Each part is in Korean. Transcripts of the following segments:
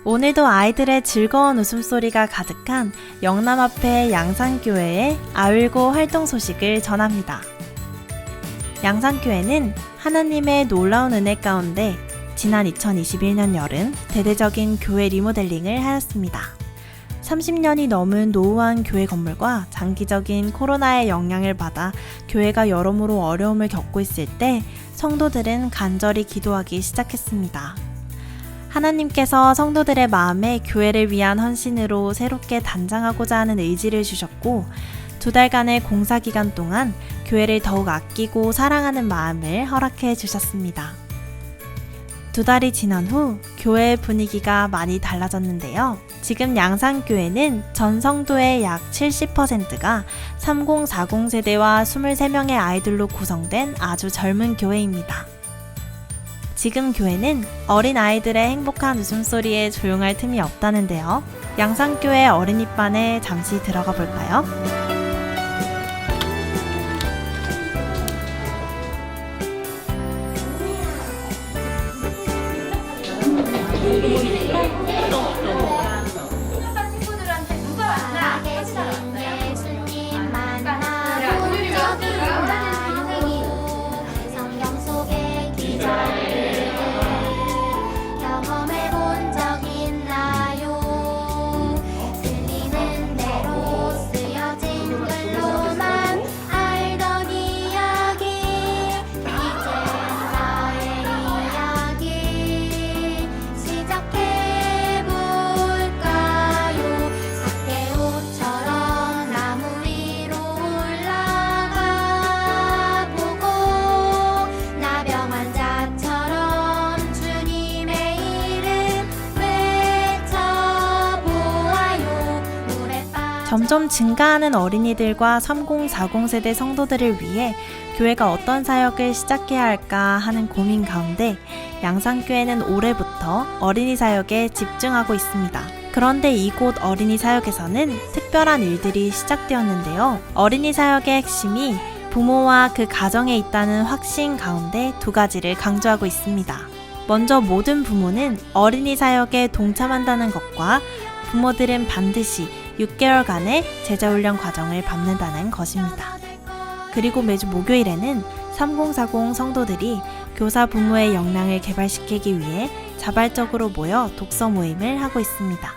오늘도 아이들의 즐거운 웃음소리가 가득한 영남앞의 양산교회의 아울고 활동 소식을 전합니다. 양산교회는 하나님의 놀라운 은혜 가운데 지난 2021년 여름 대대적인 교회 리모델링을 하였습니다. 30년이 넘은 노후한 교회 건물과 장기적인 코로나의 영향을 받아 교회가 여러모로 어려움을 겪고 있을 때 성도들은 간절히 기도하기 시작했습니다. 하나님께서 성도들의 마음에 교회를 위한 헌신으로 새롭게 단장하고자 하는 의지를 주셨고 2달간의 공사 기간 동안 교회를 더욱 아끼고 사랑하는 마음을 허락해 주셨습니다. 2달이 지난 후 교회의 분위기가 많이 달라졌는데요. 지금 양산교회는 전 성도의 약 70%가 3040 세대와 23명의 아이들로 구성된 아주 젊은 교회입니다. 지금 교회는 어린 아이들의 행복한 웃음소리에 조용할 틈이 없다는데요. 양산교회 어린이반에 잠시 들어가 볼까요? 점점 증가하는 어린이들과 3040 세대 성도들을 위해 교회가 어떤 사역을 시작해야 할까 하는 고민 가운데 양산교회는 올해부터 어린이 사역에 집중하고 있습니다. 그런데 이곳 어린이 사역에서는 특별한 일들이 시작되었는데요. 어린이 사역의 핵심이 부모와 그 가정에 있다는 확신 가운데 2가지를 강조하고 있습니다. 먼저 모든 부모는 어린이 사역에 동참한다는 것과 부모들은 반드시 6개월간의 제자훈련 과정을 밟는다는 것입니다. 그리고 매주 목요일에는 3040 성도들이 교사 부모의 역량을 개발시키기 위해 자발적으로 모여 독서 모임을 하고 있습니다.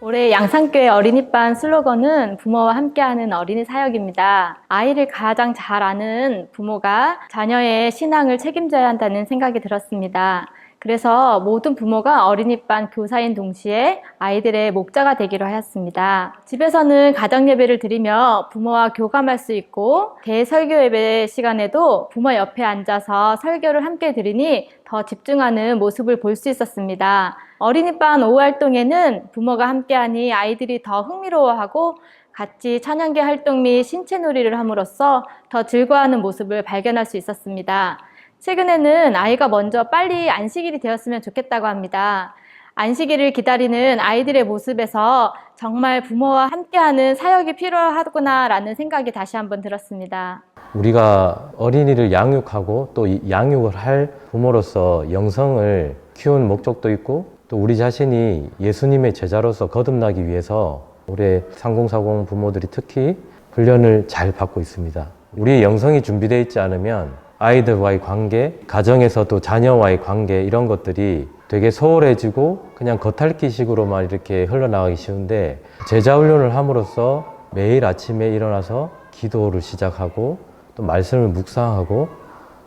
올해 양산교회 어린이반 슬로건은 부모와 함께하는 어린이 사역입니다. 아이를 가장 잘 아는 부모가 자녀의 신앙을 책임져야 한다는 생각이 들었습니다. 그래서 모든 부모가 어린이반 교사인 동시에 아이들의 목자가 되기로 하였습니다. 집에서는 가정예배를 드리며 부모와 교감할 수 있고 대설교예배 시간에도 부모 옆에 앉아서 설교를 함께 들으니 더 집중하는 모습을 볼 수 있었습니다. 어린이반 오후 활동에는 부모가 함께하니 아이들이 더 흥미로워하고 같이 찬양계 활동 및 신체놀이를 함으로써 더 즐거워하는 모습을 발견할 수 있었습니다. 최근에는 아이가 먼저 빨리 안식일이 되었으면 좋겠다고 합니다. 안식일을 기다리는 아이들의 모습에서 정말 부모와 함께하는 사역이 필요하구나 라는 생각이 다시 한번 들었습니다. 우리가 어린이를 양육하고 또 양육을 할 부모로서 영성을 키우는 목적도 있고 또 우리 자신이 예수님의 제자로서 거듭나기 위해서 올해 3040 부모들이 특히 훈련을 잘 받고 있습니다. 우리의 영성이 준비되어 있지 않으면 아이들과의 관계, 가정에서도 자녀와의 관계 이런 것들이 되게 소홀해지고 그냥 겉핥기식으로만 이렇게 흘러나가기 쉬운데 제자훈련을 함으로써 매일 아침에 일어나서 기도를 시작하고 또 말씀을 묵상하고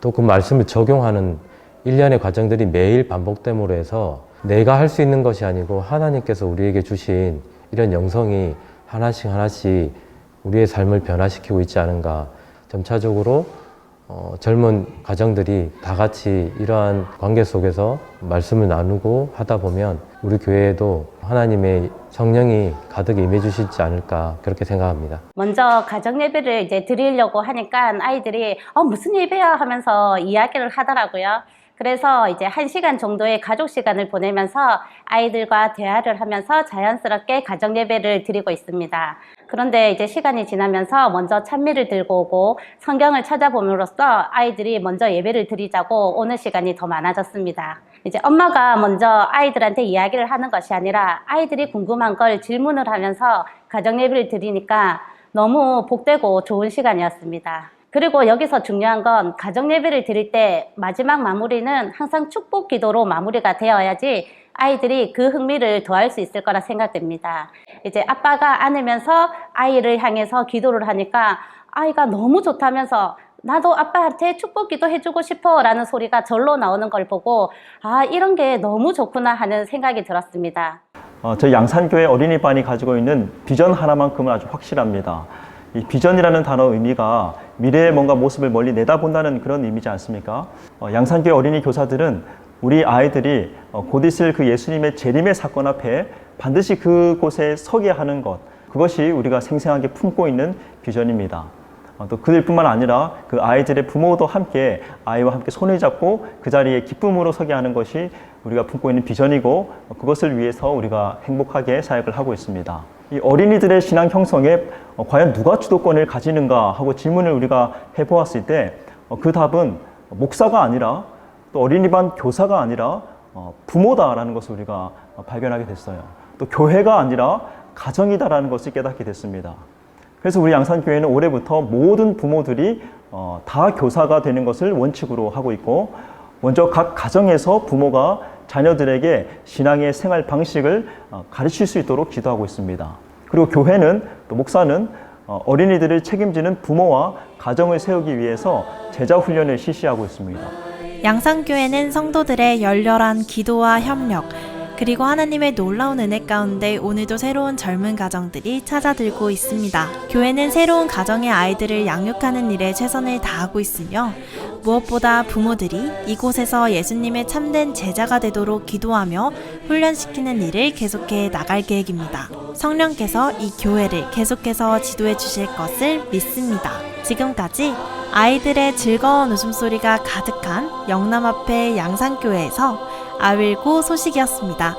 또 그 말씀을 적용하는 일련의 과정들이 매일 반복됨으로 해서 내가 할 수 있는 것이 아니고 하나님께서 우리에게 주신 이런 영성이 하나씩 하나씩 우리의 삶을 변화시키고 있지 않은가. 점차적으로 젊은 가정들이 다 같이 이러한 관계 속에서 말씀을 나누고 하다 보면 우리 교회에도 하나님의 성령이 가득 임해 주시지 않을까 그렇게 생각합니다. 먼저 가정 예배를 이제 드리려고 하니까 아이들이 무슨 예배야 하면서 이야기를 하더라고요. 그래서 이제 1시간 정도의 가족 시간을 보내면서 아이들과 대화를 하면서 자연스럽게 가정 예배를 드리고 있습니다. 그런데 이제 시간이 지나면서 먼저 찬미를 들고 오고 성경을 찾아봄으로써 아이들이 먼저 예배를 드리자고 오는 시간이 더 많아졌습니다. 이제 엄마가 먼저 아이들한테 이야기를 하는 것이 아니라 아이들이 궁금한 걸 질문을 하면서 가정 예배를 드리니까 너무 복되고 좋은 시간이었습니다. 그리고 여기서 중요한 건 가정 예배를 드릴 때 마지막 마무리는 항상 축복 기도로 마무리가 되어야지 아이들이 그 흥미를 더할 수 있을 거라 생각됩니다. 이제 아빠가 안으면서 아이를 향해서 기도를 하니까 아이가 너무 좋다면서 나도 아빠한테 축복 기도 해주고 싶어 라는 소리가 절로 나오는 걸 보고 아, 이런 게 너무 좋구나 하는 생각이 들었습니다. 저희 양산교회 어린이반이 가지고 있는 비전 하나만큼은 아주 확실합니다. 이 비전이라는 단어 의미가 미래의 뭔가 모습을 멀리 내다본다는 그런 의미지 않습니까? 양산교회 어린이 교사들은 우리 아이들이 곧 있을 그 예수님의 재림의 사건 앞에 반드시 그곳에 서게 하는 것, 그것이 우리가 생생하게 품고 있는 비전입니다. 또 그들뿐만 아니라 그 아이들의 부모도 함께 아이와 함께 손을 잡고 그 자리에 기쁨으로 서게 하는 것이 우리가 품고 있는 비전이고 그것을 위해서 우리가 행복하게 사역을 하고 있습니다. 이 어린이들의 신앙 형성에 과연 누가 주도권을 가지는가 하고 질문을 우리가 해보았을 때 그 답은 목사가 아니라 또 어린이반 교사가 아니라 부모다라는 것을 우리가 발견하게 됐어요. 또 교회가 아니라 가정이다라는 것을 깨닫게 됐습니다. 그래서 우리 양산교회는 올해부터 모든 부모들이 다 교사가 되는 것을 원칙으로 하고 있고 먼저 각 가정에서 부모가 자녀들에게 신앙의 생활 방식을 가르칠 수 있도록 기도하고 있습니다. 그리고 교회는 또 목사는 어린이들을 책임지는 부모와 가정을 세우기 위해서 제자 훈련을 실시하고 있습니다. 양산교회는 성도들의 열렬한 기도와 협력, 그리고 하나님의 놀라운 은혜 가운데 오늘도 새로운 젊은 가정들이 찾아들고 있습니다. 교회는 새로운 가정의 아이들을 양육하는 일에 최선을 다하고 있으며 무엇보다 부모들이 이곳에서 예수님의 참된 제자가 되도록 기도하며 훈련시키는 일을 계속해 나갈 계획입니다. 성령께서 이 교회를 계속해서 지도해 주실 것을 믿습니다. 지금까지 아이들의 즐거운 웃음소리가 가득한 영남 앞의 양산교회에서 아윌고 소식이었습니다.